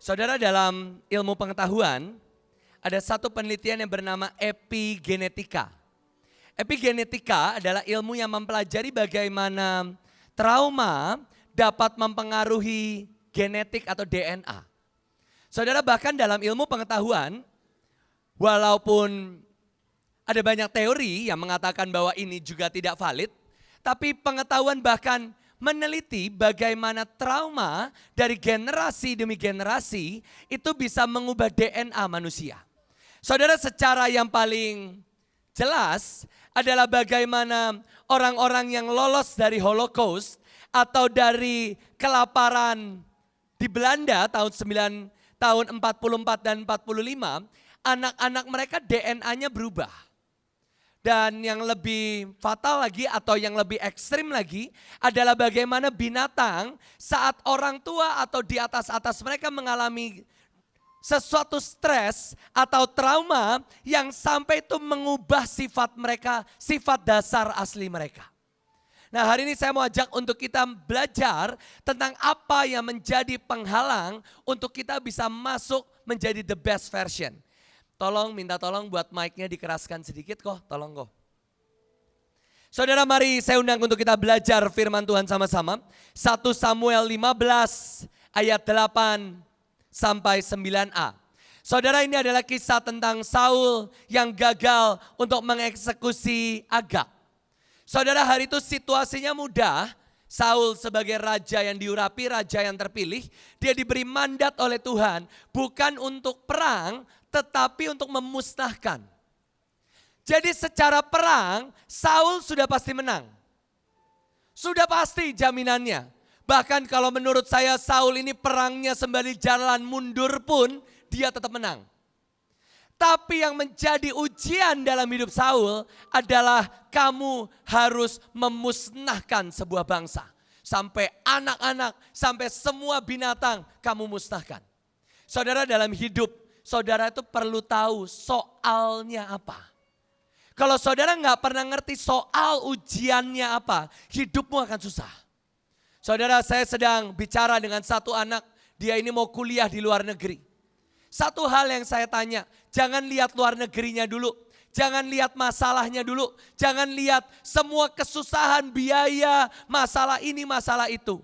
Saudara, dalam ilmu pengetahuan ada satu penelitian yang bernama epigenetika. Epigenetika adalah ilmu yang mempelajari bagaimana trauma dapat mempengaruhi genetik atau DNA. Saudara, bahkan dalam ilmu pengetahuan, walaupun ada banyak teori yang mengatakan bahwa ini juga tidak valid, tapi pengetahuan bahkan meneliti bagaimana trauma dari generasi demi generasi itu bisa mengubah DNA manusia. Saudara, secara yang paling jelas adalah bagaimana orang-orang yang lolos dari Holocaust atau dari kelaparan di Belanda tahun 44 dan 45, anak-anak mereka DNA-nya berubah. Dan yang lebih fatal lagi atau yang lebih ekstrim lagi adalah bagaimana binatang saat orang tua atau di atas mereka mengalami sesuatu stres atau trauma yang sampai itu mengubah sifat mereka, sifat dasar asli mereka. Nah, hari ini saya mau ajak untuk kita belajar tentang apa yang menjadi penghalang untuk kita bisa masuk menjadi the best version. Minta tolong buat mic-nya dikeraskan sedikit kok, tolong kok. Saudara, mari saya undang untuk kita belajar firman Tuhan sama-sama. 1 Samuel 15 ayat 8 sampai 9a. Saudara, ini adalah kisah tentang Saul yang gagal untuk mengeksekusi Agag. Saudara, hari itu situasinya mudah. Saul sebagai raja yang diurapi, raja yang terpilih, dia diberi mandat oleh Tuhan bukan untuk perang, tetapi untuk memusnahkan. Jadi secara perang, Saul sudah pasti menang. Sudah pasti jaminannya. Bahkan kalau menurut saya Saul ini perangnya sembari jalan mundur pun dia tetap menang. Tapi yang menjadi ujian dalam hidup Saul adalah kamu harus memusnahkan sebuah bangsa. Sampai anak-anak, sampai semua binatang kamu musnahkan. Saudara, dalam hidup, saudara itu perlu tahu soalnya apa. Kalau saudara nggak pernah ngerti soal ujiannya apa, hidupmu akan susah. Saudara, saya sedang bicara dengan satu anak, dia ini mau kuliah di luar negeri. Satu hal yang saya tanya, jangan lihat luar negerinya dulu. Jangan lihat masalahnya dulu. Jangan lihat semua kesusahan, biaya, masalah ini, masalah itu.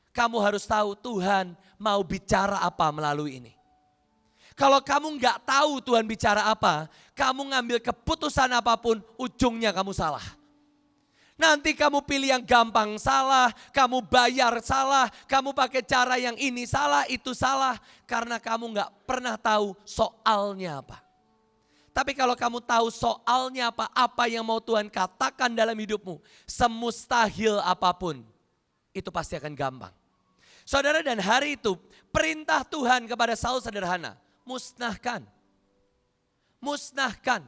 Kamu harus tahu Tuhan mau bicara apa melalui ini. Kalau kamu nggak tahu Tuhan bicara apa, kamu ngambil keputusan apapun, ujungnya kamu salah. Nanti kamu pilih yang gampang salah, kamu bayar salah, kamu pakai cara yang ini salah, itu salah. Karena kamu nggak pernah tahu soalnya apa. Tapi kalau kamu tahu soalnya apa, apa yang mau Tuhan katakan dalam hidupmu, semustahil apapun, itu pasti akan gampang. Saudara, dan hari itu perintah Tuhan kepada Saul sederhana. Musnahkan. Musnahkan.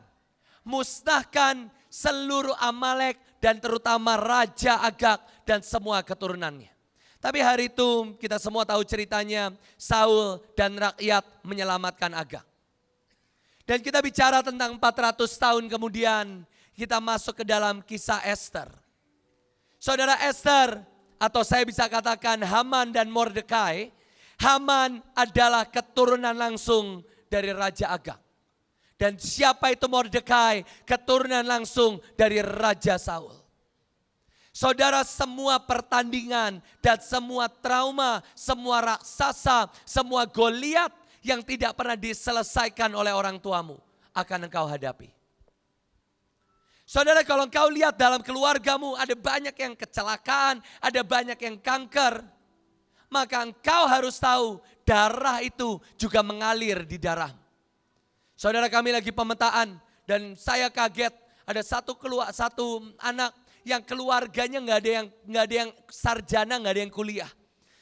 Musnahkan seluruh Amalek dan terutama Raja Agag dan semua keturunannya. Tapi hari itu kita semua tahu ceritanya, Saul dan rakyat menyelamatkan Agag. Dan kita bicara tentang 400 tahun kemudian kita masuk ke dalam kisah Esther. Saudara, Esther atau saya bisa katakan Haman dan Mordekai. Haman adalah keturunan langsung dari Raja Agag. Dan siapa itu Mordekai? Keturunan langsung dari Raja Saul. Saudara, semua pertandingan dan semua trauma, semua raksasa, semua Goliat yang tidak pernah diselesaikan oleh orang tuamu akan engkau hadapi. Saudara, kalau engkau lihat dalam keluargamu ada banyak yang kecelakaan, ada banyak yang kanker, maka engkau harus tahu darah itu juga mengalir di darah. Saudara, kami lagi pemetaan dan saya kaget ada satu anak yang keluarganya nggak ada yang sarjana, nggak ada yang kuliah.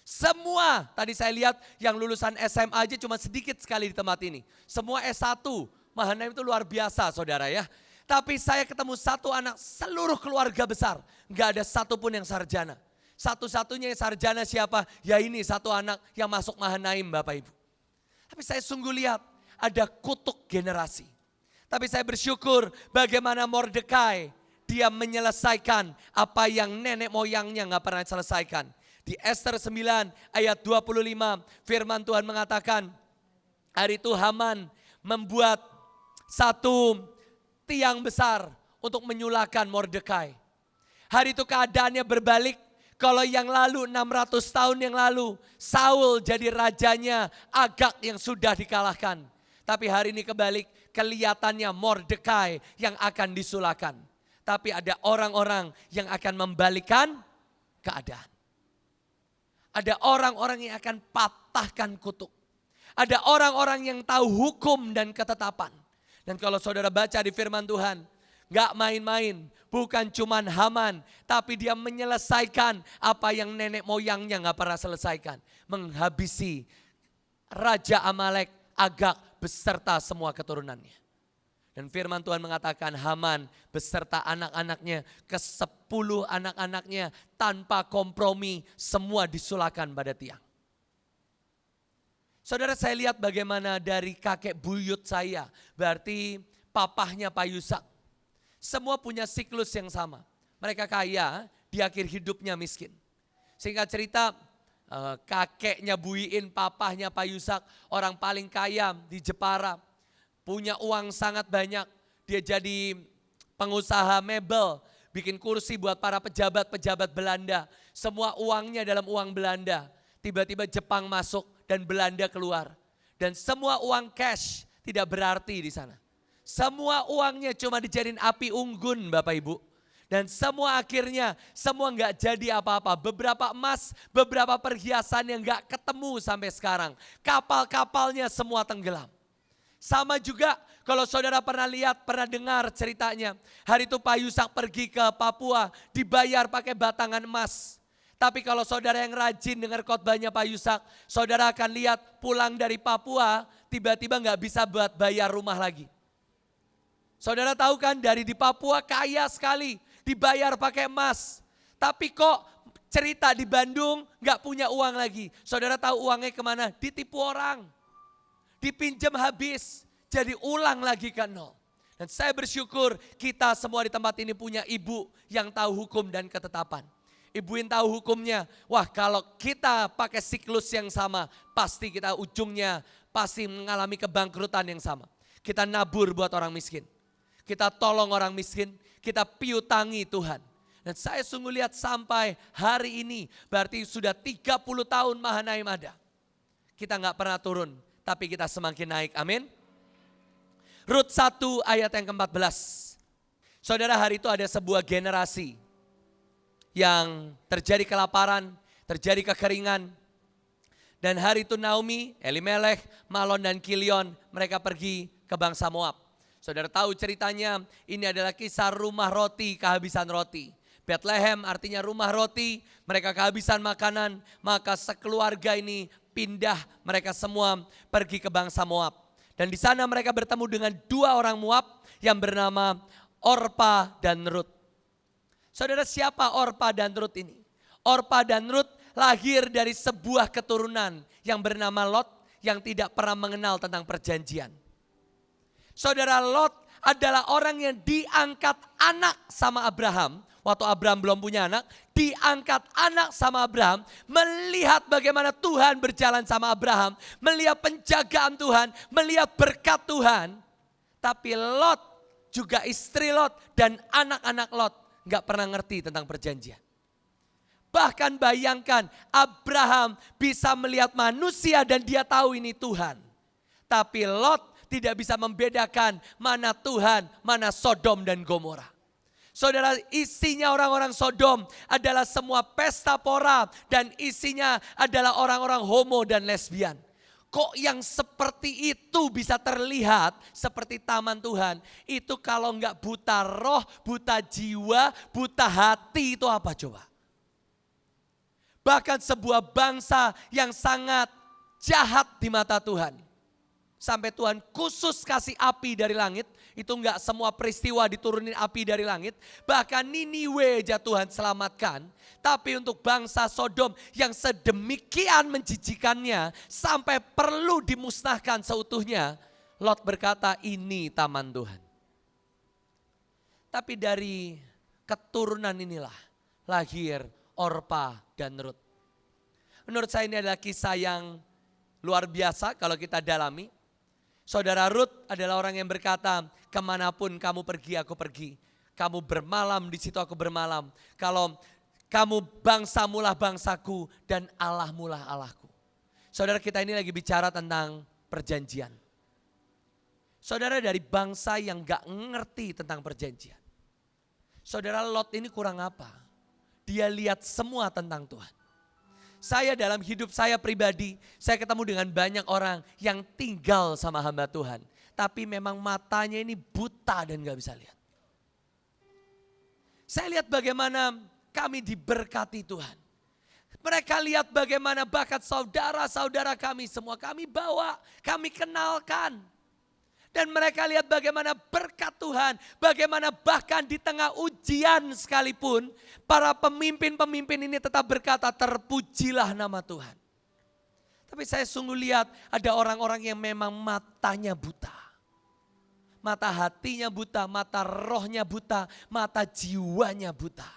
Semua tadi saya lihat yang lulusan SMA aja cuma sedikit sekali di tempat ini. Semua S1, Mahanaim itu luar biasa saudara ya. Tapi saya ketemu satu anak seluruh keluarga besar, nggak ada satupun yang sarjana. Satu-satunya yang sarjana siapa? Ya ini satu anak yang masuk Mahanaim Bapak Ibu. Tapi saya sungguh lihat ada kutuk generasi. Tapi saya bersyukur bagaimana Mordekai dia menyelesaikan apa yang nenek moyangnya nggak pernah selesaikan. Di Ester 9 ayat 25 firman Tuhan mengatakan, hari itu Haman membuat satu tiang besar untuk menyulakan Mordekai. Hari itu keadaannya berbalik. Kalau yang lalu 600 tahun yang lalu Saul jadi rajanya Agag yang sudah dikalahkan. Tapi hari ini kebalik, kelihatannya Mordekai yang akan disulakan. Tapi ada orang-orang yang akan membalikan keadaan. Ada orang-orang yang akan patahkan kutuk. Ada orang-orang yang tahu hukum dan ketetapan. Dan kalau saudara baca di firman Tuhan, gak main-main, bukan cuman Haman, tapi dia menyelesaikan apa yang nenek moyangnya gak pernah selesaikan. Menghabisi Raja Amalek, Agag beserta semua keturunannya. Dan firman Tuhan mengatakan Haman beserta anak-anaknya, ke-10 anak-anaknya tanpa kompromi semua disulakan pada tiang. Saudara, saya lihat bagaimana dari kakek buyut saya, berarti papahnya Pak Yusak. Semua punya siklus yang sama. Mereka kaya, di akhir hidupnya miskin. Singkat cerita, kakeknya Buiin, papahnya Pak Yusak, orang paling kaya di Jepara. Punya uang sangat banyak, dia jadi pengusaha mebel, bikin kursi buat para pejabat-pejabat Belanda. Semua uangnya dalam uang Belanda. Tiba-tiba Jepang masuk dan Belanda keluar. Dan semua uang cash tidak berarti di sana. Semua uangnya cuma dijadiin api unggun Bapak Ibu. Dan semua akhirnya, semua nggak jadi apa-apa. Beberapa emas, beberapa perhiasan yang nggak ketemu sampai sekarang. Kapal-kapalnya semua tenggelam. Sama juga kalau saudara pernah lihat, pernah dengar ceritanya. Hari itu Pak Yusak pergi ke Papua, dibayar pakai batangan emas. Tapi kalau saudara yang rajin dengar khotbahnya Pak Yusak, saudara akan lihat pulang dari Papua, tiba-tiba nggak bisa buat bayar rumah lagi. Saudara tahu kan dari di Papua kaya sekali, dibayar pakai emas. Tapi kok cerita di Bandung nggak punya uang lagi. Saudara tahu uangnya kemana? Ditipu orang. Dipinjam habis, jadi ulang lagi ke nol. Dan saya bersyukur kita semua di tempat ini punya ibu yang tahu hukum dan ketetapan. Ibu yang tahu hukumnya, wah kalau kita pakai siklus yang sama, pasti kita ujungnya pasti mengalami kebangkrutan yang sama. Kita nabur buat orang miskin. Kita tolong orang miskin, kita piutangi Tuhan. Dan saya sungguh lihat sampai hari ini, berarti sudah 30 tahun Mahanaim ada. Kita gak pernah turun, tapi kita semakin naik, amin. Rut 1 ayat yang ke-14. Saudara, hari itu ada sebuah generasi yang terjadi kelaparan, terjadi kekeringan. Dan hari itu Naomi, Elimelech, Malon dan Kilion mereka pergi ke bangsa Moab. Saudara tahu ceritanya, ini adalah kisah rumah roti, kehabisan roti. Bethlehem artinya rumah roti, mereka kehabisan makanan, maka sekeluarga ini pindah, mereka semua pergi ke bangsa Moab. Dan di sana mereka bertemu dengan 2 orang Moab yang bernama Orpa dan Rut. Saudara, siapa Orpa dan Rut ini? Orpa dan Rut lahir dari sebuah keturunan yang bernama Lot yang tidak pernah mengenal tentang perjanjian. Saudara, Lot adalah orang yang diangkat anak sama Abraham. Waktu Abraham belum punya anak, diangkat anak sama Abraham. Melihat bagaimana Tuhan berjalan sama Abraham. Melihat penjagaan Tuhan, melihat berkat Tuhan. Tapi Lot, juga istri Lot dan anak-anak Lot gak pernah ngerti tentang perjanjian. Bahkan bayangkan Abraham bisa melihat manusia dan dia tahu ini Tuhan. Tapi Lot tidak bisa membedakan mana Tuhan, mana Sodom dan Gomora. Saudara, isinya orang-orang Sodom adalah semua pesta pora dan isinya adalah orang-orang homo dan lesbian. Kok yang seperti itu bisa terlihat seperti taman Tuhan? Itu kalau enggak buta roh, buta jiwa, buta hati itu apa coba? Bahkan sebuah bangsa yang sangat jahat di mata Tuhan. Sampai Tuhan khusus kasih api dari langit. Itu enggak semua peristiwa diturunin api dari langit. Bahkan Niniwe aja Tuhan selamatkan. Tapi untuk bangsa Sodom yang sedemikian menjijikannya. Sampai perlu dimusnahkan seutuhnya. Lot berkata ini taman Tuhan. Tapi dari keturunan inilah lahir Orpa dan Rut. Menurut saya ini adalah kisah yang luar biasa kalau kita dalami. Saudara Rut adalah orang yang berkata, kemanapun kamu pergi, aku pergi. Kamu bermalam, di situ aku bermalam. Kalau kamu bangsamulah bangsaku dan Allahmulah Allahku. Saudara, kita ini lagi bicara tentang perjanjian. Saudara dari bangsa yang gak ngerti tentang perjanjian. Saudara, Lot ini kurang apa? Dia lihat semua tentang Tuhan. Saya dalam hidup saya pribadi, saya ketemu dengan banyak orang yang tinggal sama hamba Tuhan. Tapi memang matanya ini buta dan gak bisa lihat. Saya lihat bagaimana kami diberkati Tuhan. Mereka lihat bagaimana bakat saudara-saudara kami semua kami bawa, kami kenalkan. Dan mereka lihat bagaimana berkat Tuhan, bagaimana bahkan di tengah ujian sekalipun, para pemimpin-pemimpin ini tetap berkata, terpujilah nama Tuhan. Tapi saya sungguh lihat ada orang-orang yang memang matanya buta. Mata hatinya buta, mata rohnya buta, mata jiwanya buta.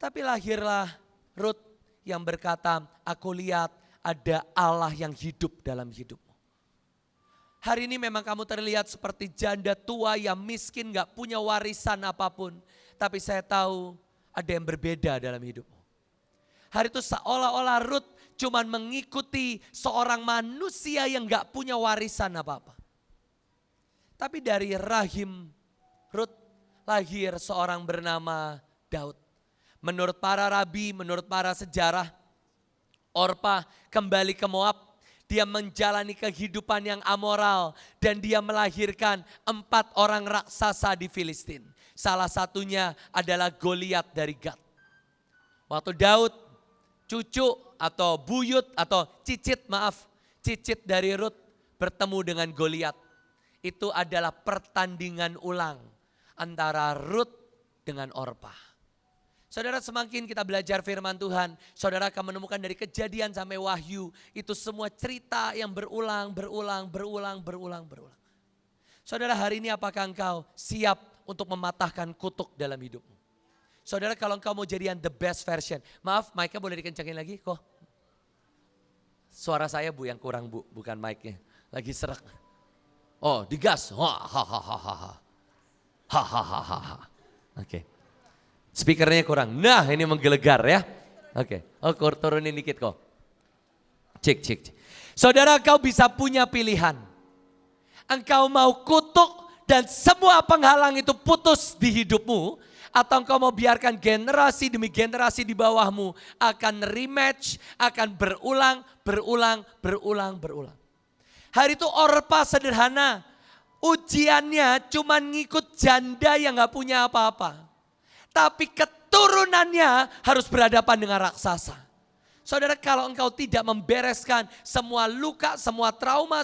Tapi lahirlah Rut yang berkata, aku lihat ada Allah yang hidup dalam hidupmu. Hari ini memang kamu terlihat seperti janda tua yang miskin, gak punya warisan apapun. Tapi saya tahu ada yang berbeda dalam hidupmu. Hari itu seolah-olah Rut cuman mengikuti seorang manusia yang gak punya warisan apa-apa. Tapi dari rahim Rut lahir seorang bernama Daud. Menurut para rabi, menurut para sejarah, Orpa kembali ke Moab. Dia menjalani kehidupan yang amoral dan dia melahirkan 4 orang raksasa di Filistin. Salah satunya adalah Goliat dari Gat. Waktu Daud, cucu atau buyut atau cicit dari Rut bertemu dengan Goliat. Itu adalah pertandingan ulang antara Rut dengan Orpa. Saudara, semakin kita belajar firman Tuhan, saudara akan menemukan dari Kejadian sampai Wahyu, itu semua cerita yang berulang. Saudara, hari ini apakah engkau siap untuk mematahkan kutuk dalam hidupmu? Saudara, kalau engkau mau jadi yang the best version, maaf mic-nya boleh dikencangin lagi kok. Suara saya Bu yang kurang Bu, bukan mic-nya, lagi serak. Oh digas, Oke. Speakernya kurang. Nah ini menggelegar ya. Oke. Oh turunin dikit kok. Cek. Saudara, kau bisa punya pilihan. Engkau mau kutuk dan semua penghalang itu putus di hidupmu. Atau engkau mau biarkan generasi demi generasi di bawahmu akan rematch, akan berulang. Hari itu Orpa sederhana. Ujiannya cuma ngikut janda yang gak punya apa-apa. Tapi keturunannya harus berhadapan dengan raksasa. Saudara, kalau engkau tidak membereskan semua luka, semua trauma,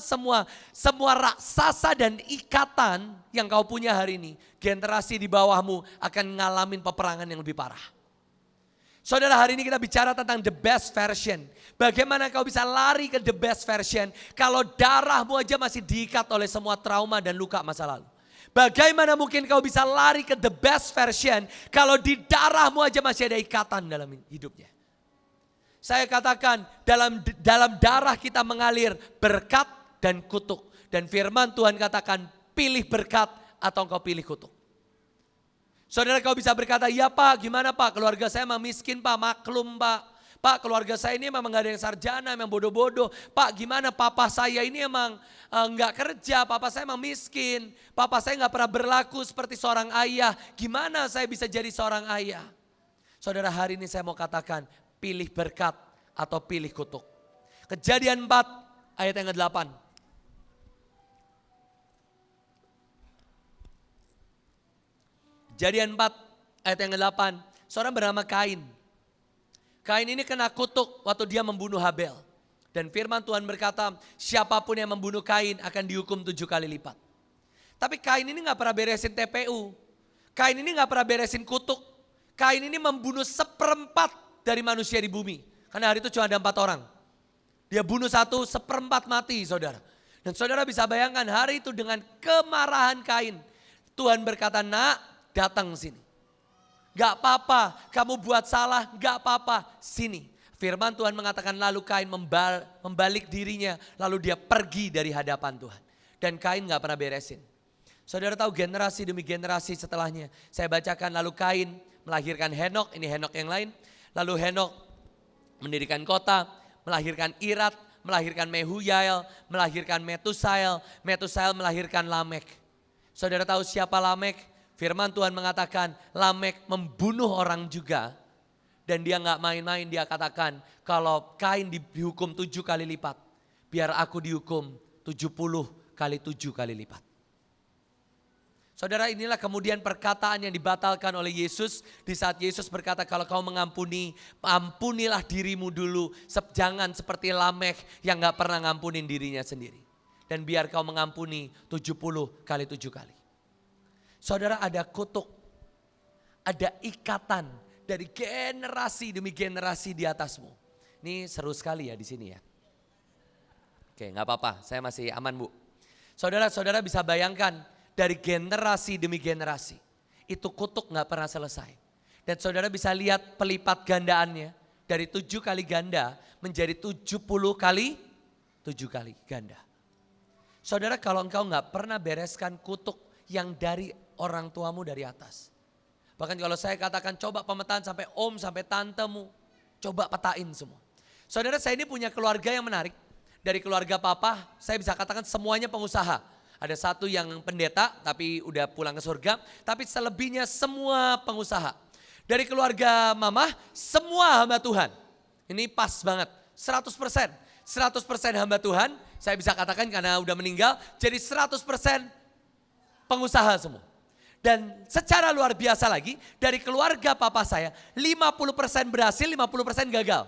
semua raksasa dan ikatan yang kau punya hari ini, generasi di bawahmu akan ngalamin peperangan yang lebih parah. Saudara, hari ini kita bicara tentang the best version. Bagaimana kau bisa lari ke the best version kalau darahmu aja masih diikat oleh semua trauma dan luka masa lalu. Bagaimana mungkin kau bisa lari ke the best version kalau di darahmu aja masih ada ikatan dalam hidupnya. Saya katakan dalam darah kita mengalir berkat dan kutuk. Dan firman Tuhan katakan pilih berkat atau engkau pilih kutuk. Saudara, kau bisa berkata, ya Pak, gimana Pak, keluarga saya memang miskin Pak, maklum Pak. Pak, keluarga saya ini memang gak ada yang sarjana, memang bodoh-bodoh. Pak, gimana papa saya ini emang gak kerja, papa saya emang miskin. Papa saya gak pernah berlaku seperti seorang ayah. Gimana saya bisa jadi seorang ayah? Saudara, hari ini saya mau katakan, pilih berkat atau pilih kutuk. Kejadian 4 ayat yang ke-8. Kejadian 4 ayat yang ke-8. Seorang bernama Kain. Kain ini kena kutuk waktu dia membunuh Habel. Dan firman Tuhan berkata, siapapun yang membunuh Kain akan dihukum 7 kali lipat. Tapi Kain ini gak pernah beresin TPU. Kain ini gak pernah beresin kutuk. Kain ini membunuh 1/4 dari manusia di bumi. Karena hari itu cuma ada 4 orang. Dia bunuh 1, 1/4 mati saudara. Dan saudara bisa bayangkan hari itu dengan kemarahan Kain. Tuhan berkata, nak datang sini. Gak apa-apa, kamu buat salah, gak apa-apa, sini. Firman Tuhan mengatakan lalu Kain membalik dirinya, lalu dia pergi dari hadapan Tuhan. Dan Kain gak pernah beresin. Saudara tahu generasi demi generasi setelahnya. Saya bacakan lalu Kain melahirkan Henok, ini Henok yang lain. Lalu Henok mendirikan kota, melahirkan Irat, melahirkan Mehuyael, melahirkan Metusael. Metusael melahirkan Lamek. Saudara tahu siapa Lamek? Firman Tuhan mengatakan Lamek membunuh orang juga. Dan dia gak main-main, dia katakan kalau Kain dihukum 7 kali lipat, biar aku dihukum 70 kali 7 kali lipat. Saudara, inilah kemudian perkataan yang dibatalkan oleh Yesus di saat Yesus berkata kalau kau mengampuni, ampunilah dirimu dulu. Jangan seperti Lamek yang gak pernah ngampunin dirinya sendiri. Dan biar kau mengampuni 70 kali 7 kali. Saudara, ada kutuk, ada ikatan dari generasi demi generasi di atasmu. Ini seru sekali ya di sini ya. Oke, gak apa-apa, saya masih aman Bu. Saudara-saudara bisa bayangkan dari generasi demi generasi. Itu kutuk gak pernah selesai. Dan saudara bisa lihat pelipat gandaannya. Dari 7 kali ganda menjadi 70 kali 7 kali ganda. Saudara, kalau engkau gak pernah bereskan kutuk yang dari orang tuamu dari atas. Bahkan kalau saya katakan coba pemetaan sampai om, sampai tantemu. Coba petain semua. Saudara, saya ini punya keluarga yang menarik. Dari keluarga papa, saya bisa katakan semuanya pengusaha. Ada satu yang pendeta, tapi udah pulang ke surga. Tapi selebihnya semua pengusaha. Dari keluarga mama, semua hamba Tuhan. Ini pas banget, 100%. 100% hamba Tuhan, saya bisa katakan karena udah meninggal. Jadi 100% pengusaha semua. Dan secara luar biasa lagi, dari keluarga papa saya, 50% berhasil, 50% gagal.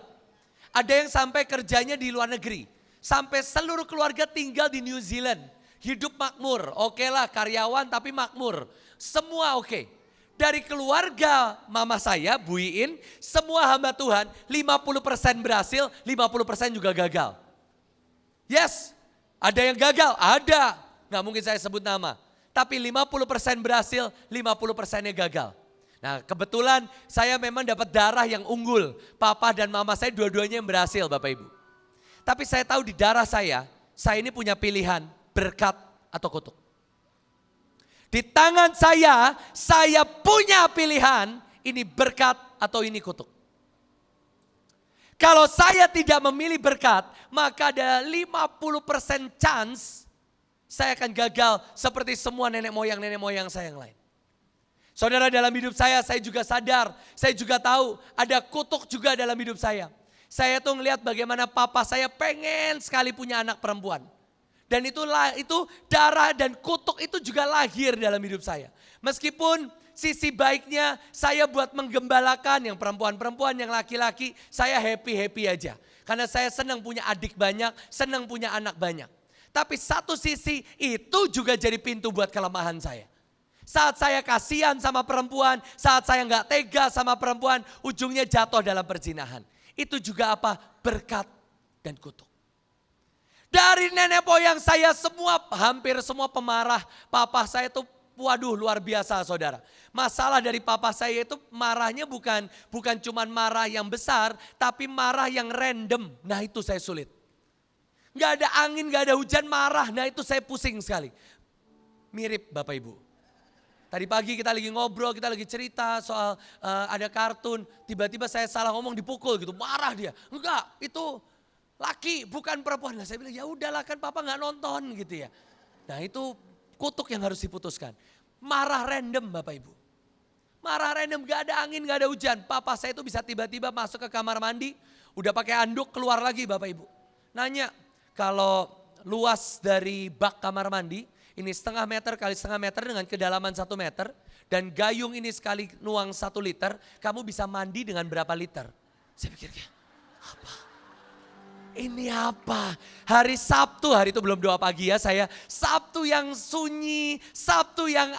Ada yang sampai kerjanya di luar negeri. Sampai seluruh keluarga tinggal di New Zealand. Hidup makmur, oke lah karyawan tapi makmur. Semua oke. Dari keluarga mama saya, Bu Iin, semua hamba Tuhan, 50% berhasil, 50% juga gagal. Yes, ada yang gagal, ada. Nggak mungkin saya sebut nama. Tapi 50% berhasil, 50%-nya gagal. Nah kebetulan saya memang dapat darah yang unggul. Papa dan mama saya dua-duanya yang berhasil Bapak Ibu. Tapi saya tahu di darah saya ini punya pilihan berkat atau kutuk. Di tangan saya punya pilihan ini berkat atau ini kutuk. Kalau saya tidak memilih berkat, maka ada 50% chance saya akan gagal seperti semua nenek moyang saya yang lain. Saudara, dalam hidup saya juga sadar, saya juga tahu ada kutuk juga dalam hidup saya. Saya tuh ngelihat bagaimana papa saya pengen sekali punya anak perempuan. Dan itu darah dan kutuk itu juga lahir dalam hidup saya. Meskipun sisi baiknya saya buat menggembalakan yang perempuan-perempuan, yang laki-laki, saya happy-happy aja. Karena saya senang punya adik banyak, senang punya anak banyak. Tapi satu sisi itu juga jadi pintu buat kelemahan saya. Saat saya kasihan sama perempuan, saat saya nggak tega sama perempuan, ujungnya jatuh dalam perzinahan. Itu juga apa? Berkat dan kutuk. Dari nenek moyang saya semua, hampir semua pemarah. Papa saya itu waduh luar biasa saudara. Masalah dari papa saya itu marahnya bukan cuman marah yang besar, tapi marah yang random. Nah itu saya sulit. Gak ada angin, gak ada hujan, marah. Nah itu saya pusing sekali. Mirip Bapak Ibu. Tadi pagi kita lagi ngobrol, kita lagi cerita soal ada kartun. Tiba-tiba saya salah ngomong dipukul gitu, marah dia. Enggak, itu laki bukan perempuan. Nah saya bilang ya udahlah kan papa gak nonton gitu ya. Nah itu kutuk yang harus diputuskan. Marah random Bapak Ibu. Marah random, gak ada angin, gak ada hujan. Papa saya itu bisa tiba-tiba masuk ke kamar mandi, udah pakai anduk keluar lagi Bapak Ibu. Nanya, kalau luas dari bak kamar mandi, ini 0,5 meter kali 0,5 meter dengan kedalaman 1 meter. Dan gayung ini sekali nuang 1 liter, kamu bisa mandi dengan berapa liter? Saya pikir, apa? Ini apa? Hari Sabtu, hari itu belum doa pagi ya saya. Sabtu yang sunyi, Sabtu yang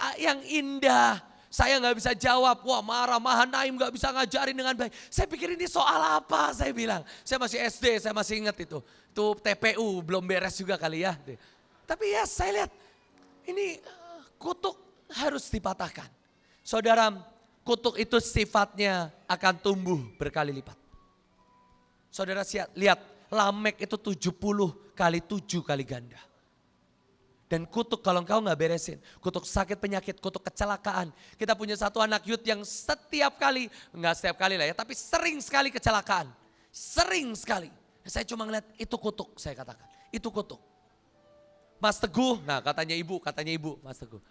indah. Saya gak bisa jawab, wah marah, Mahanaim gak bisa ngajarin dengan baik. Saya pikir ini soal apa saya bilang. Saya masih SD, saya masih ingat itu. Itu TPU, belum beres juga kali ya. Tapi ya saya lihat, ini kutuk harus dipatahkan. Saudara, kutuk itu sifatnya akan tumbuh berkali lipat. Saudara lihat, Lamek itu 70 kali 7 kali ganda. Dan kutuk kalau engkau nggak beresin, kutuk sakit penyakit, kutuk kecelakaan. Kita punya satu anak youth yang setiap kali, nggak setiap kali lah ya, tapi sering sekali kecelakaan. Sering sekali. Saya cuma ngeliat itu kutuk, saya katakan. Itu kutuk. Mas Teguh, nah katanya ibu Mas Teguh.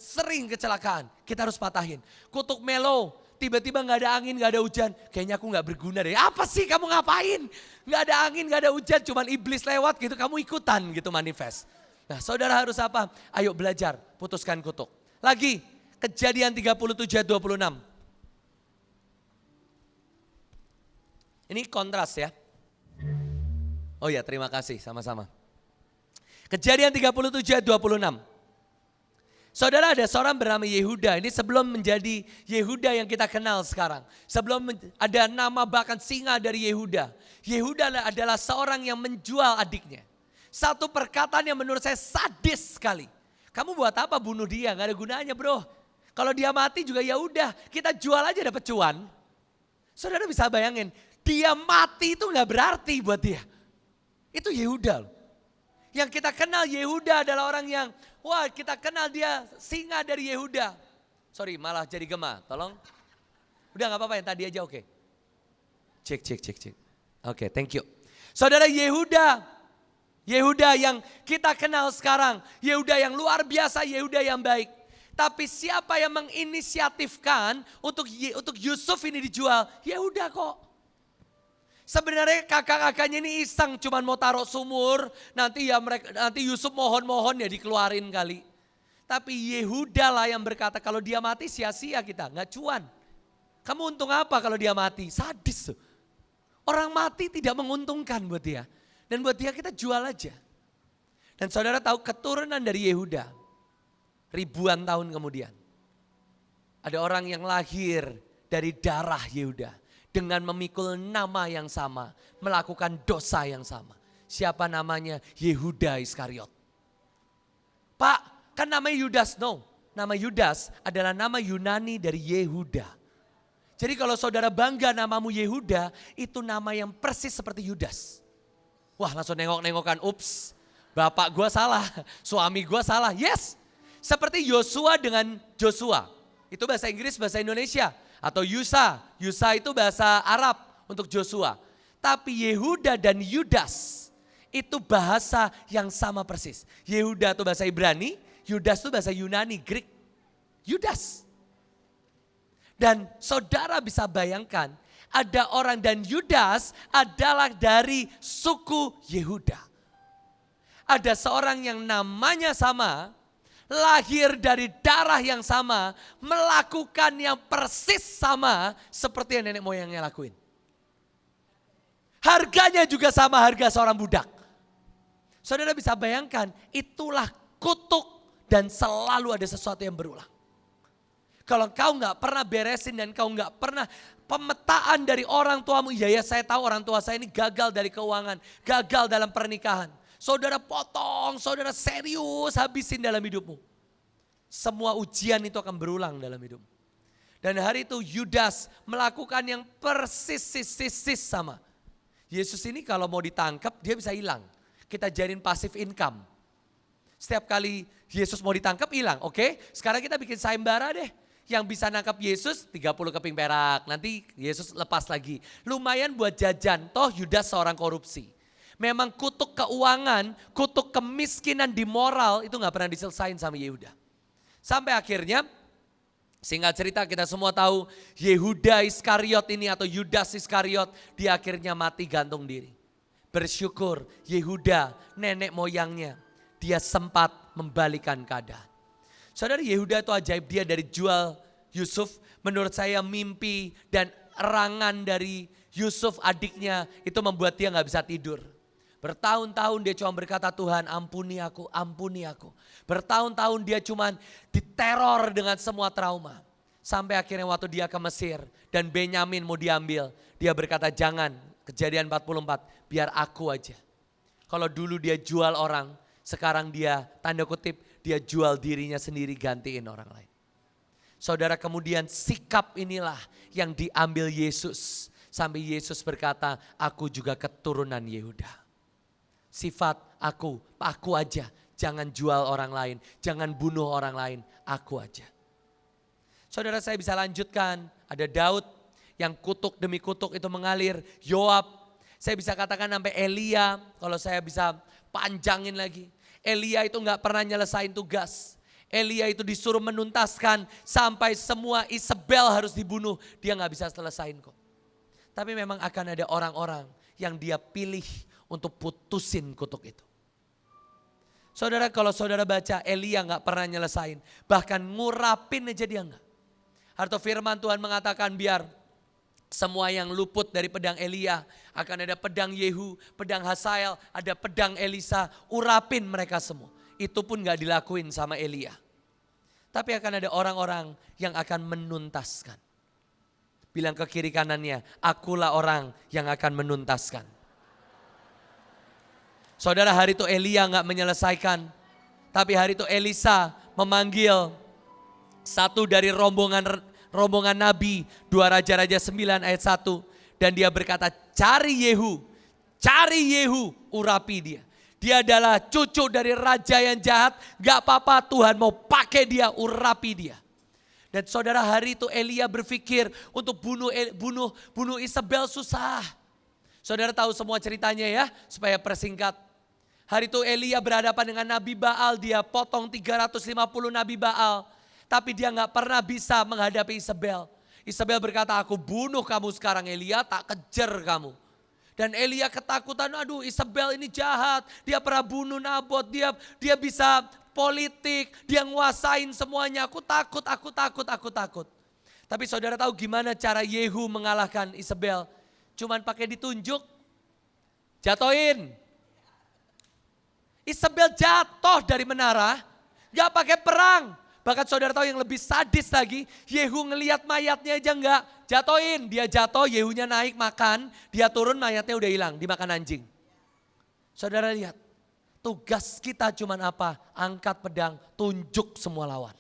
Sering kecelakaan, kita harus patahin. Kutuk Melo, tiba-tiba gak ada angin, gak ada hujan. Kayaknya aku gak berguna deh. Apa sih kamu ngapain? Gak ada angin, gak ada hujan, cuman iblis lewat gitu, kamu ikutan gitu manifest. Nah saudara harus apa? Ayo belajar, putuskan kutuk. Lagi, Kejadian 37 ayat 26. Ini kontras ya. Oh ya, terima kasih sama-sama. Kejadian 37 ayat 26. Saudara, ada seorang bernama Yehuda. Ini sebelum menjadi Yehuda yang kita kenal sekarang. Sebelum ada nama bahkan singa dari Yehuda. Yehuda adalah seorang yang menjual adiknya. Satu perkataan yang menurut saya sadis sekali. Kamu buat apa bunuh dia? Gak ada gunanya bro. Kalau dia mati juga ya udah, kita jual aja dapat cuan. Saudara bisa bayangin, dia mati itu gak berarti buat dia. Itu Yehuda loh. Yang kita kenal Yehuda adalah orang yang, wah kita kenal dia singa dari Yehuda. Sorry malah jadi gema, tolong. Udah gak apa-apa yang tadi aja oke. Cek. Oke, thank you. Saudara Yehuda yang kita kenal sekarang. Yehuda yang luar biasa, Yehuda yang baik. Tapi siapa yang menginisiatifkan untuk Yusuf ini dijual? Yehuda kok. Sebenarnya kakak-kakaknya ini iseng cuman mau taruh sumur, nanti Yusuf mohon-mohon ya dikeluarin kali. Tapi Yehuda lah yang berkata kalau dia mati sia-sia kita, nggak cuan. Kamu untung apa kalau dia mati? Sadis tuh. Orang mati tidak menguntungkan buat dia. Dan buat dia kita jual aja. Dan saudara tahu keturunan dari Yehuda, ribuan tahun kemudian. Ada orang yang lahir dari darah Yehuda. Dengan memikul nama yang sama, melakukan dosa yang sama. Siapa namanya? Yehuda Iskariot. Pak, kan namanya Yudas? No, nama Yudas adalah nama Yunani dari Yehuda. Jadi kalau saudara bangga namamu Yehuda, itu nama yang persis seperti Yudas. Wah langsung nengok-nengokan, ups, bapak gua salah, suami gua salah. Yes, seperti Yosua dengan Joshua. Itu bahasa Inggris, bahasa Indonesia. Atau Yusa itu bahasa Arab untuk Joshua. Tapi Yehuda dan Yudas itu bahasa yang sama persis. Yehuda itu bahasa Ibrani, Yudas itu bahasa Yunani, Greek. Yudas. Dan saudara bisa bayangkan ada orang dan Yudas adalah dari suku Yehuda. Ada seorang yang namanya sama, lahir dari darah yang sama, melakukan yang persis sama seperti yang nenek moyangnya lakuin. Harganya juga sama harga seorang budak. Saudara bisa bayangkan, itulah kutuk dan selalu ada sesuatu yang berulang. Kalau kau gak pernah beresin dan kau gak pernah pemetaan dari orang tuamu, ya saya tahu orang tua saya ini gagal dari keuangan, gagal dalam pernikahan. Saudara potong, saudara serius habisin dalam hidupmu. Semua ujian itu akan berulang dalam hidupmu. Dan hari itu Yudas melakukan yang persis sama. Yesus ini kalau mau ditangkap dia bisa hilang. Kita jadiin passive income. Setiap kali Yesus mau ditangkap hilang. Oke, sekarang kita bikin sayembara deh. Yang bisa nangkap Yesus 30 keping perak. Nanti Yesus lepas lagi. Lumayan buat jajan. Toh Yudas seorang korupsi. Memang kutuk keuangan, kutuk kemiskinan di moral itu gak pernah diselesain sama Yehuda. Sampai akhirnya, singkat cerita kita semua tahu Yehuda Iskariot ini atau Yudas Iskariot, dia akhirnya mati gantung diri. Bersyukur Yehuda nenek moyangnya, dia sempat membalikan keadaan. Saudara Yehuda itu ajaib, dia dari jual Yusuf, menurut saya mimpi dan erangan dari Yusuf adiknya itu membuat dia gak bisa tidur. Bertahun-tahun dia cuma berkata Tuhan ampuni aku, ampuni aku. Bertahun-tahun dia cuma diteror dengan semua trauma. Sampai akhirnya waktu dia ke Mesir dan Benyamin mau diambil. Dia berkata jangan, Kejadian 44, biar aku aja. Kalau dulu dia jual orang, sekarang dia tanda kutip dia jual dirinya sendiri gantiin orang lain. Saudara kemudian sikap inilah yang diambil Yesus. Sampai Yesus berkata, aku juga keturunan Yehuda. Sifat aku aja. Jangan jual orang lain, jangan bunuh orang lain, aku aja. Saudara, saya bisa lanjutkan, ada Daud yang kutuk demi kutuk itu mengalir, Yoab, saya bisa katakan sampai Elia, kalau saya bisa panjangin lagi. Elia itu gak pernah nyelesain tugas. Elia itu disuruh menuntaskan sampai semua Isabel harus dibunuh, dia gak bisa selesain kok. Tapi memang akan ada orang-orang yang dia pilih untuk putusin kutuk itu. Saudara, kalau saudara baca, Elia gak pernah nyelesain. Bahkan ngurapin aja dia gak. Harta firman Tuhan mengatakan biar semua yang luput dari pedang Elia, akan ada pedang Yehu, pedang Hasael, ada pedang Elisa, urapin mereka semua. Itu pun gak dilakuin sama Elia. Tapi akan ada orang-orang yang akan menuntaskan. Bilang ke kiri kanannya, akulah orang yang akan menuntaskan. Saudara, hari itu Elia gak menyelesaikan. Tapi hari itu Elisa memanggil satu dari rombongan Nabi, 2 Raja-Raja 9 ayat 1. Dan dia berkata, cari Yehu, urapi dia. Dia adalah cucu dari raja yang jahat, gak apa-apa Tuhan mau pakai dia, urapi dia. Dan saudara, hari itu Elia berpikir untuk bunuh Isabel susah. Saudara tahu semua ceritanya ya, supaya persingkat. Hari itu Elia berhadapan dengan Nabi Baal, dia potong 350 Nabi Baal. Tapi dia gak pernah bisa menghadapi Isabel. Isabel berkata, aku bunuh kamu sekarang Elia, tak kejar kamu. Dan Elia ketakutan, aduh Isabel ini jahat. Dia pernah bunuh Nabot, dia bisa politik, dia nguasain semuanya. Aku takut. Tapi saudara tahu gimana cara Yehu mengalahkan Isabel? Cuman pakai ditunjuk, jatoin. Isabel jatuh dari menara, gak pakai perang. Bahkan saudara tahu yang lebih sadis lagi, Yehu ngelihat mayatnya aja enggak, jatoin. Dia jatuh, Yehunya naik makan, dia turun mayatnya udah hilang, dimakan anjing. Saudara lihat, tugas kita cuman apa? Angkat pedang, tunjuk semua lawan.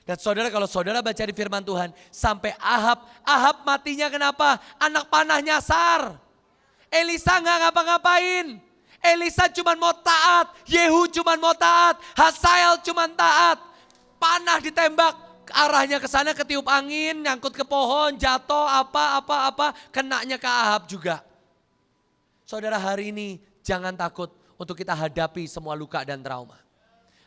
Dan saudara, kalau saudara baca di firman Tuhan, sampai Ahab matinya kenapa? Anak panah nyasar. Elisa gak ngapa-ngapain. Elisa cuma mau taat, Yehu cuma mau taat, Hasael cuma taat. Panah ditembak, arahnya ke sana ketiup angin, nyangkut ke pohon, jatuh apa, kenanya ke Ahab juga. Saudara, hari ini jangan takut untuk kita hadapi semua luka dan trauma.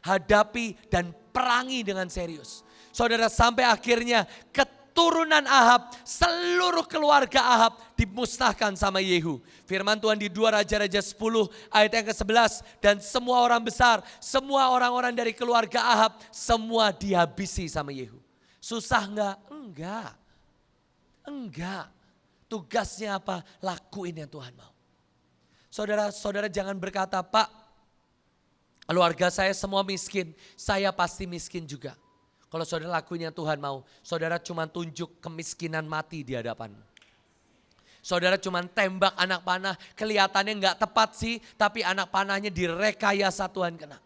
Hadapi dan perangi dengan serius. Saudara, sampai akhirnya keturunan Ahab, seluruh keluarga Ahab dimusnahkan sama Yehu. Firman Tuhan di 2 Raja-Raja 10 ayat yang ke-11. Dan semua orang besar, semua orang-orang dari keluarga Ahab, semua dihabisi sama Yehu. Susah enggak? Enggak. Tugasnya apa? Lakuin yang Tuhan mau. Saudara jangan berkata, Pak, keluarga saya semua miskin, saya pasti miskin juga. Kalau saudara lakuin yang Tuhan mau, saudara cuma tunjuk kemiskinan mati di hadapanmu. Saudara cuma tembak anak panah, kelihatannya gak tepat sih, tapi anak panahnya direkayasa Tuhan kena.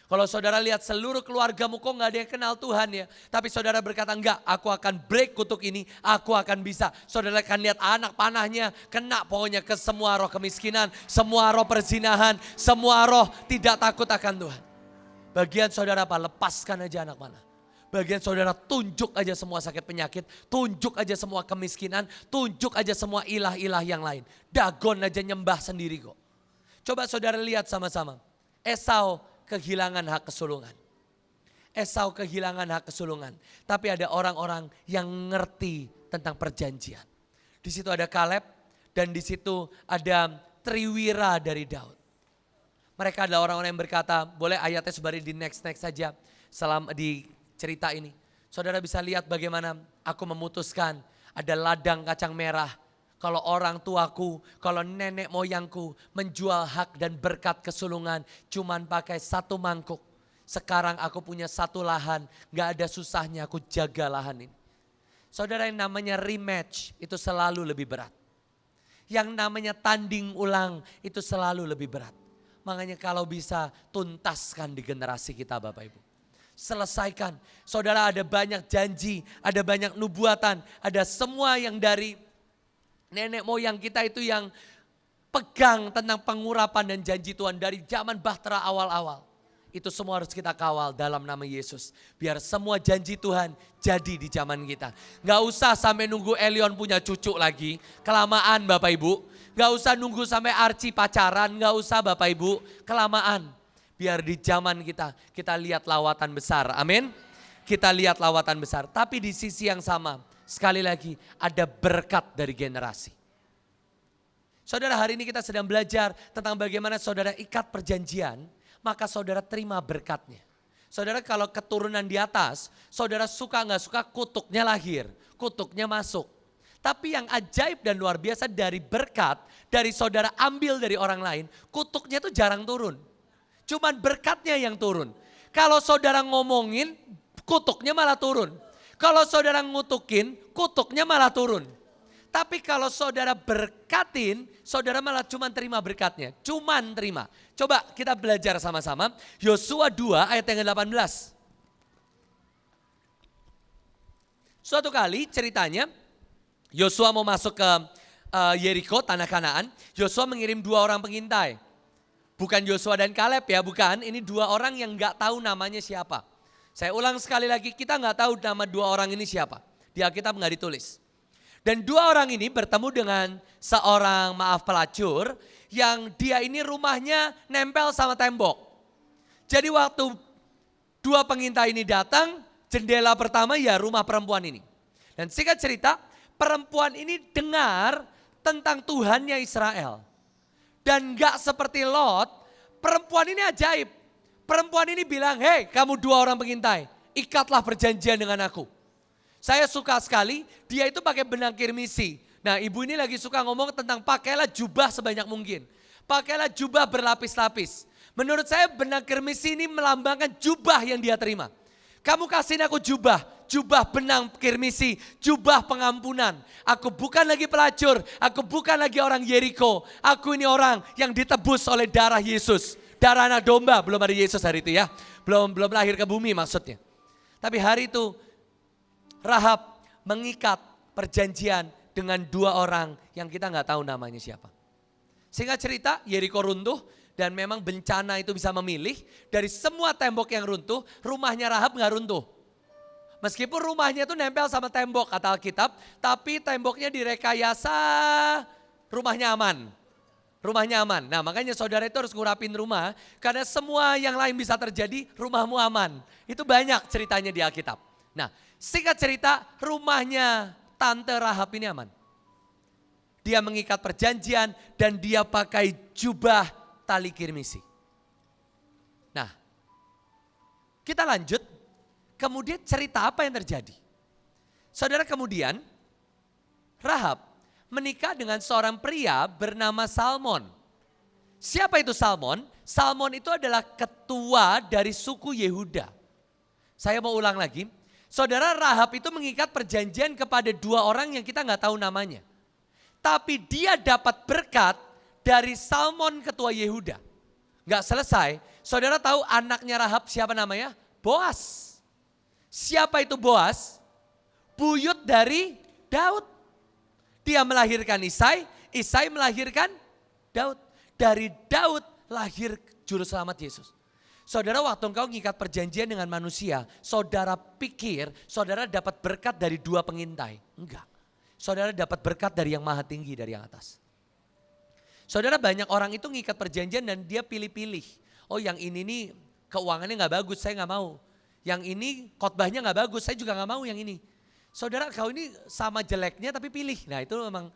Kalau saudara lihat seluruh keluargamu kok gak ada yang kenal Tuhan ya. Tapi saudara berkata enggak, aku akan break kutuk ini, aku akan bisa. Saudara akan lihat anak panahnya kena pokoknya ke semua roh kemiskinan, semua roh perzinahan, semua roh tidak takut akan Tuhan. Bagian saudara apa? Lepaskan aja anak panah. Bagian saudara tunjuk aja semua sakit penyakit, tunjuk aja semua kemiskinan, tunjuk aja semua ilah-ilah yang lain. Dagon aja nyembah sendiri kok. Coba saudara lihat sama-sama. Esau kehilangan hak kesulungan. Esau kehilangan hak kesulungan. Tapi ada orang-orang yang ngerti tentang perjanjian. Di situ ada Kaleb dan di situ ada Triwira dari Daud. Mereka adalah orang-orang yang berkata, boleh ayatnya sebarin di next saja. Selama di cerita ini, saudara bisa lihat bagaimana aku memutuskan ada ladang kacang merah. Kalau orang tuaku, kalau nenek moyangku menjual hak dan berkat kesulungan cuman pakai 1 mangkuk. Sekarang aku punya 1 lahan, gak ada susahnya aku jaga lahan ini. Saudara, yang namanya rematch itu selalu lebih berat. Yang namanya tanding ulang itu selalu lebih berat. Makanya kalau bisa tuntaskan di generasi kita Bapak Ibu. Selesaikan. Saudara, ada banyak janji, ada banyak nubuatan, ada semua yang dari Nenek moyang kita itu yang pegang tentang pengurapan dan janji Tuhan dari zaman Bahtera awal-awal. Itu semua harus kita kawal dalam nama Yesus. Biar semua janji Tuhan jadi di zaman kita. Gak usah sampai nunggu Elion punya cucu lagi. Kelamaan Bapak Ibu. Gak usah nunggu sampai Archie pacaran. Gak usah Bapak Ibu. Kelamaan. Biar di zaman kita lihat lawatan besar. Amin. Kita lihat lawatan besar. Tapi di sisi yang sama, sekali lagi ada berkat dari generasi. Saudara, hari ini kita sedang belajar tentang bagaimana saudara ikat perjanjian. Maka saudara terima berkatnya. Saudara, kalau keturunan di atas, saudara suka nggak suka kutuknya lahir, kutuknya masuk. Tapi yang ajaib dan luar biasa dari berkat, dari saudara ambil dari orang lain, kutuknya itu jarang turun. Cuman berkatnya yang turun. Kalau saudara ngomongin, kutuknya malah turun. Kalau saudara ngutukin, kutuknya malah turun. Tapi kalau saudara berkatin, saudara malah cuma terima berkatnya. Cuman terima. Coba kita belajar sama-sama. Yosua 2 ayat yang ke-18. Suatu kali ceritanya, Yosua mau masuk ke Yeriko, tanah Kanaan. Yosua mengirim 2 orang pengintai. Bukan Yosua dan Kaleb ya, bukan. Ini 2 orang yang gak tahu namanya siapa. Saya ulang sekali lagi, kita gak tahu nama 2 orang ini siapa. Di Alkitab gak ditulis. Dan 2 orang ini bertemu dengan seorang pelacur yang dia ini rumahnya nempel sama tembok. Jadi waktu 2 pengintai ini datang, jendela pertama ya rumah perempuan ini. Dan singkat cerita, perempuan ini dengar tentang Tuhannya Israel. Dan gak seperti Lot, perempuan ini ajaib. Perempuan ini bilang, hei kamu 2 orang pengintai, ikatlah perjanjian dengan aku. Saya suka sekali, dia itu pakai benang kirmisi. Nah, ibu ini lagi suka ngomong tentang pakailah jubah sebanyak mungkin. Pakailah jubah berlapis-lapis. Menurut saya benang kirmisi ini melambangkan jubah yang dia terima. Kamu kasihin aku jubah, jubah benang kirmisi, jubah pengampunan. Aku bukan lagi pelacur, aku bukan lagi orang Yeriko. Aku ini orang yang ditebus oleh darah Yesus. Darah anak domba, belum ada Yesus hari itu ya. Belum lahir ke bumi maksudnya. Tapi hari itu Rahab mengikat perjanjian dengan 2 orang yang kita nggak tahu namanya siapa. Singkat cerita, Yeriko runtuh dan memang bencana itu bisa memilih dari semua tembok yang runtuh, rumahnya Rahab nggak runtuh. Meskipun rumahnya itu nempel sama tembok kata Alkitab, tapi temboknya direkayasa, rumahnya aman. Rumahnya aman. Nah, makanya saudara itu harus ngurapin rumah karena semua yang lain bisa terjadi, rumahmu aman. Itu banyak ceritanya di Alkitab. Nah, singkat cerita, rumahnya Tante Rahab ini aman. Dia mengikat perjanjian dan dia pakai jubah tali kirmisi. Nah, kita lanjut. Kemudian cerita apa yang terjadi? Saudara, kemudian Rahab menikah dengan seorang pria bernama Salmon. Siapa itu Salmon? Salmon itu adalah ketua dari suku Yehuda. Saya mau ulang lagi. Saudara, Rahab itu mengikat perjanjian kepada 2 orang yang kita nggak tahu namanya. Tapi dia dapat berkat dari Salmon ketua Yehuda. Nggak selesai, saudara tahu anaknya Rahab siapa namanya? Boas. Siapa itu Boas? Buyut dari Daud. Dia melahirkan Isai, Isai melahirkan Daud. Dari Daud lahir juru selamat Yesus. Saudara, waktu engkau ngikat perjanjian dengan manusia, saudara pikir saudara dapat berkat dari 2 pengintai. Enggak. Saudara dapat berkat dari yang maha tinggi, dari yang atas. Saudara, banyak orang itu ngikat perjanjian dan dia pilih-pilih. Oh, yang ini nih keuangannya gak bagus, saya gak mau. Yang ini khotbahnya gak bagus, saya juga gak mau yang ini. Saudara, kau ini sama jeleknya tapi pilih. Nah, itu memang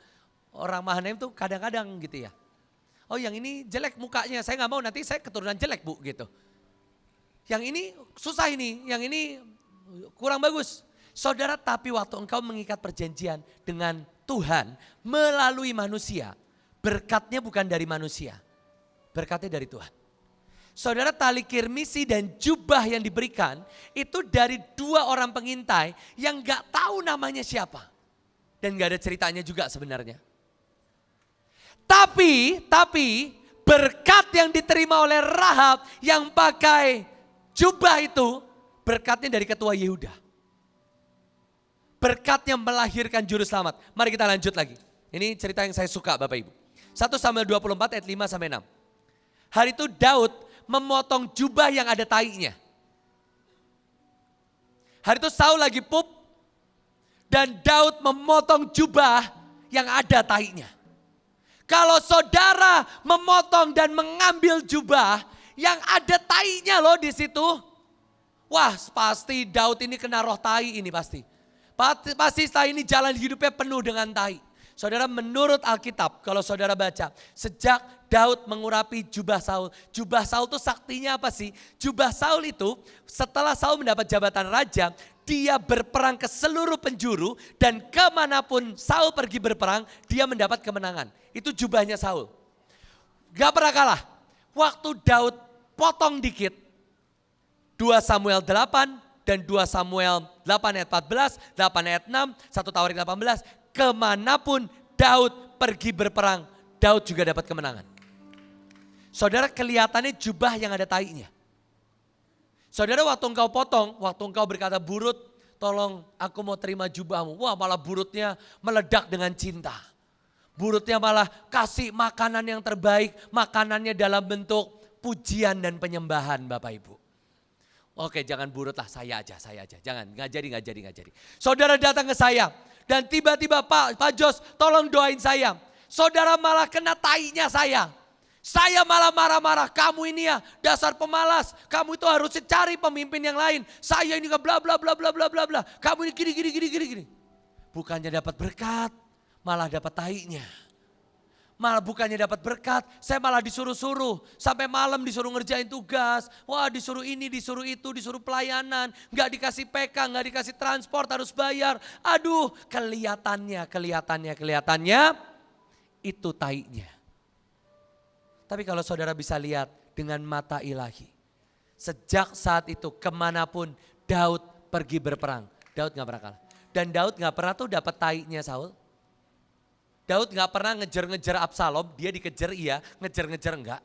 orang Mahanaim tuh kadang-kadang gitu ya. Oh, yang ini jelek mukanya, saya gak mau, nanti saya keturunan jelek bu gitu. Yang ini susah ini, yang ini kurang bagus. Saudara, tapi waktu engkau mengikat perjanjian dengan Tuhan melalui manusia, berkatnya bukan dari manusia, berkatnya dari Tuhan. Saudara, tali kirmisi dan jubah yang diberikan itu dari 2 orang pengintai yang gak tahu namanya siapa. Dan gak ada ceritanya juga sebenarnya. Tapi berkat yang diterima oleh Rahab yang pakai jubah itu berkatnya dari ketua Yehuda. Berkatnya melahirkan juru selamat. Mari kita lanjut lagi. Ini cerita yang saya suka Bapak Ibu. 1 Samuel 24 ayat 5 sampai 6. Hari itu Daud memotong jubah yang ada tainya. Hari itu Saul lagi pup dan Daud memotong jubah yang ada tainya. Kalau saudara memotong dan mengambil jubah yang ada tainya loh di situ. Wah, pasti Daud ini kena roh tai ini pasti. Pasti setelah ini jalan hidupnya penuh dengan tai. Saudara, menurut Alkitab kalau saudara baca, sejak Daud mengurapi jubah Saul itu saktinya apa sih? Jubah Saul itu setelah Saul mendapat jabatan raja, dia berperang ke seluruh penjuru dan kemanapun Saul pergi berperang, dia mendapat kemenangan. Itu jubahnya Saul. Gak pernah kalah. Waktu Daud potong dikit, 2 Samuel 8 dan 2 Samuel 8 ayat 14, 8 ayat 6, 1 Tawarik 18, kemanapun Daud pergi berperang, Daud juga dapat kemenangan. Saudara, kelihatannya jubah yang ada tainya. Saudara, waktu engkau potong, waktu engkau berkata, Burut tolong aku mau terima jubahmu. Wah, malah burutnya meledak dengan cinta. Burutnya malah kasih makanan yang terbaik, makanannya dalam bentuk pujian dan penyembahan Bapak Ibu. Oke, jangan burut lah, saya aja. Jangan, nggak jadi. Saudara datang ke saya. Dan tiba-tiba Pak Jos tolong doain saya. Saudara malah kena tainya saya. Saya malah marah-marah. Kamu ini ya dasar pemalas. Kamu itu harus cari pemimpin yang lain. Saya ini bla bla bla bla bla bla bla. Kamu ini gini. Bukannya dapat berkat, malah dapat tainya. Malah bukannya dapat berkat, saya malah disuruh-suruh. Sampai malam disuruh ngerjain tugas. Wah, disuruh ini, disuruh itu, disuruh pelayanan. Gak dikasih PK, gak dikasih transport, harus bayar. Aduh, kelihatannya itu tainya. Tapi kalau saudara bisa lihat dengan mata ilahi. Sejak saat itu kemanapun Daud pergi berperang, Daud gak pernah kalah. Dan Daud gak pernah tuh dapat tainya Saul. Daud gak pernah ngejar-ngejar Absalom, dia dikejar iya, ngejar-ngejar enggak.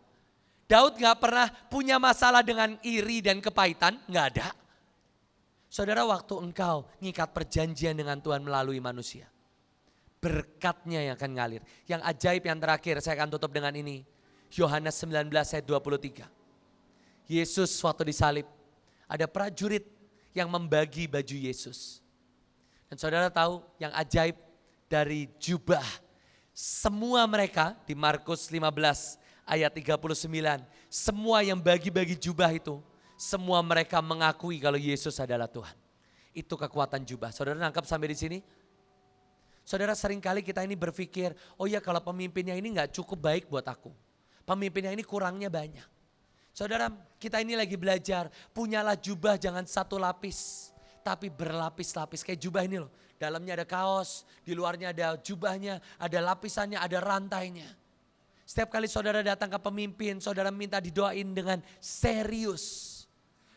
Daud gak pernah punya masalah dengan iri dan kepahitan, gak ada. Saudara, waktu engkau ngikat perjanjian dengan Tuhan melalui manusia, berkatnya yang akan ngalir. Yang ajaib yang terakhir saya akan tutup dengan ini. Yohanes 19 ayat 23. Yesus waktu disalib, ada prajurit yang membagi baju Yesus. Dan saudara tahu yang ajaib dari jubah. Semua mereka di Markus 15 ayat 39. Semua yang bagi-bagi jubah itu. Semua mereka mengakui kalau Yesus adalah Tuhan. Itu kekuatan jubah. Saudara nangkap sampai di sini? Saudara, seringkali kita ini berpikir, oh ya kalau pemimpinnya ini gak cukup baik buat aku. Pemimpinnya ini kurangnya banyak. Saudara, kita ini lagi belajar, punyalah jubah jangan satu lapis. Tapi berlapis-lapis, kayak jubah ini loh. Dalamnya ada kaos, di luarnya ada jubahnya, ada lapisannya, ada rantainya. Setiap kali saudara datang ke pemimpin, saudara minta didoain dengan serius.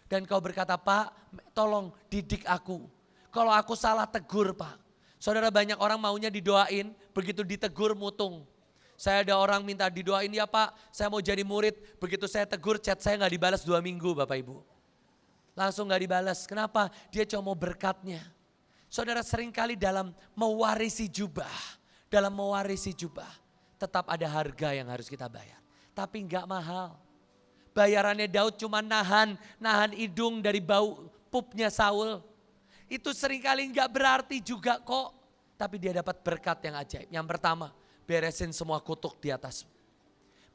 Dan kau berkata, Pak tolong didik aku. Kalau aku salah tegur Pak. Saudara, banyak orang maunya didoain, begitu ditegur mutung. Saya ada orang minta didoain, ya Pak saya mau jadi murid. Begitu saya tegur chat saya gak dibalas 2 minggu Bapak Ibu. Langsung gak dibalas, kenapa? Dia cuma mau berkatnya. Saudara, seringkali dalam mewarisi jubah, tetap ada harga yang harus kita bayar. Tapi gak mahal. Bayarannya Daud cuma nahan hidung dari bau pupnya Saul. Itu seringkali gak berarti juga kok. Tapi dia dapat berkat yang ajaib. Yang pertama, beresin semua kutuk di atas.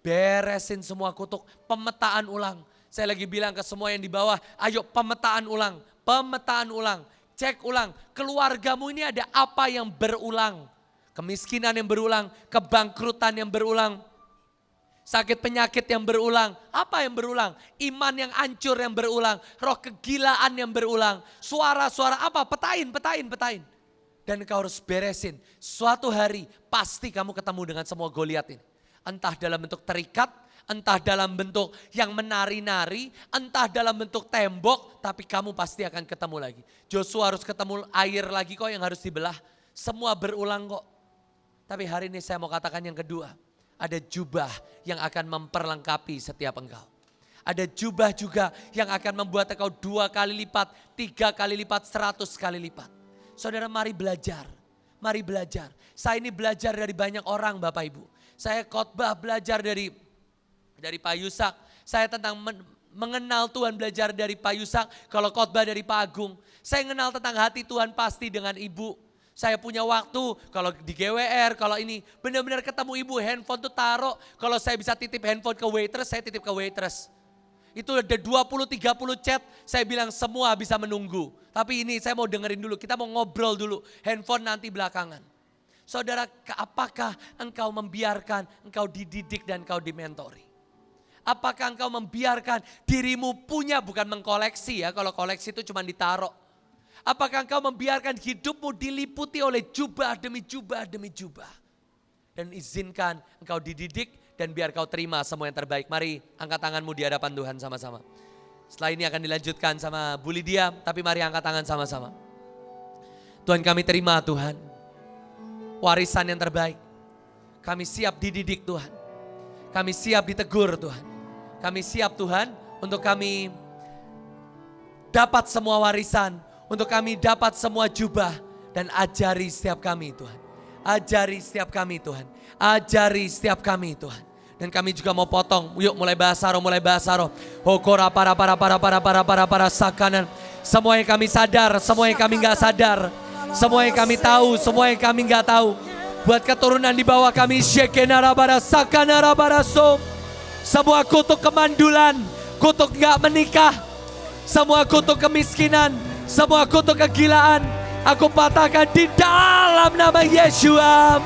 Beresin semua kutuk, pemetaan ulang. Saya lagi bilang ke semua yang di bawah, ayo pemetaan ulang. Cek ulang, keluargamu ini ada apa yang berulang. Kemiskinan yang berulang, kebangkrutan yang berulang. Sakit penyakit yang berulang, apa yang berulang? Iman yang hancur yang berulang, roh kegilaan yang berulang. Suara-suara apa? Petain. Dan kau harus beresin. Suatu hari pasti kamu ketemu dengan semua Goliat ini. Entah dalam bentuk terikat, entah dalam bentuk yang menari-nari, entah dalam bentuk tembok, tapi kamu pasti akan ketemu lagi. Joshua harus ketemu air lagi kok yang harus dibelah. Semua berulang kok. Tapi hari ini saya mau katakan yang kedua. Ada jubah yang akan memperlengkapi setiap engkau. Ada jubah juga yang akan membuat engkau 2 kali lipat, 3 kali lipat, 100 kali lipat. Saudara, mari belajar mari belajar. Saya ini belajar dari banyak orang Bapak Ibu. Saya khotbah belajar dari Pak Yusak. Saya tentang mengenal Tuhan belajar dari Pak Yusak. Kalau khotbah dari Pak Agung. Saya mengenal tentang hati Tuhan pasti dengan Ibu. Saya punya waktu, kalau di GWR, kalau ini benar-benar ketemu ibu, handphone tuh taruh. Kalau saya bisa titip handphone ke waitress, saya titip ke waitress. Itu ada 20-30 chat, saya bilang semua bisa menunggu. Tapi ini saya mau dengerin dulu, kita mau ngobrol dulu. Handphone nanti belakangan. Saudara, apakah engkau membiarkan engkau dididik dan engkau dimentori? Apakah engkau membiarkan dirimu punya, bukan mengkoleksi ya, kalau koleksi itu cuma ditaruh. Apakah engkau membiarkan hidupmu diliputi oleh jubah demi jubah demi jubah. Dan izinkan engkau dididik dan biar kau terima semua yang terbaik. Mari angkat tanganmu di hadapan Tuhan sama-sama. Setelah ini akan dilanjutkan sama Bu Lydia, tapi mari angkat tangan sama-sama. Tuhan kami terima Tuhan, warisan yang terbaik. Kami siap dididik Tuhan. Kami siap ditegur Tuhan. Kami siap Tuhan untuk kami dapat semua warisan. Untuk kami dapat semua jubah dan ajari setiap kami Tuhan. Ajari setiap kami Tuhan. Ajari setiap kami Tuhan. Dan kami juga mau potong. Yuk mulai bahasa roh, mulai bahasa roh. Hokora para sakanan. Semua yang kami sadar, semua yang kami gak sadar. Semua yang kami tahu, semua yang kami gak tahu. Buat keturunan di bawah kami. Shekenarabara sakanarabaraso. Semua kutuk kemandulan, kutuk gak menikah. Semua kutuk kemiskinan. Semua kutuk kegilaan, aku patahkan di dalam nama Yesua.